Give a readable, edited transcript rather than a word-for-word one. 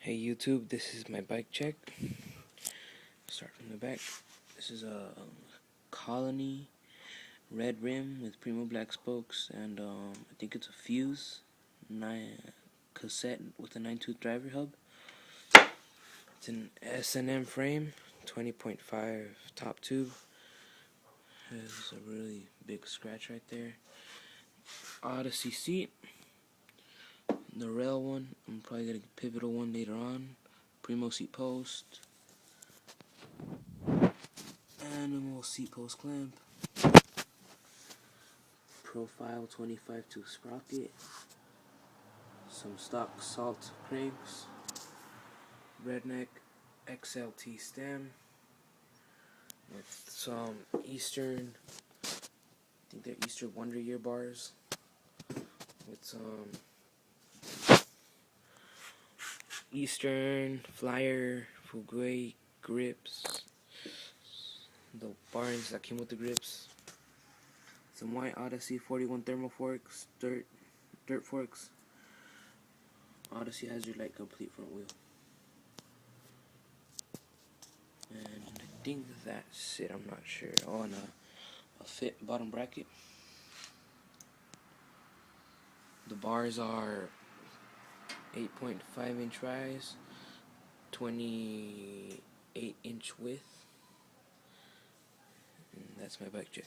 Hey YouTube, this is my bike check. Start from the back. This is a Colony red rim with Primo black spokes, and I think it's a Fuse 9 cassette with a 9-tooth driver hub. It's an S&M frame, 20.5 top tube. There's a really big scratch right there. Odyssey seat. The rail one, I'm probably gonna get Pivotal one later on. Primo seat post. Animal seat post clamp. Profile 25 tooth sprocket. Some stock salt cranks. Redneck XLT stem. With some Eastern, I think they're Eastern Wonder Year bars. With some Eastern Flyer Fugui grips. The barns that came with the grips. Some white Odyssey 41 thermal forks, dirt forks. Odyssey has your like complete front wheel. And I think that's it, I'm not sure. Oh, and a fit bottom bracket. The bars are 8.5 inch rise, 28 inch width. And that's my bike check.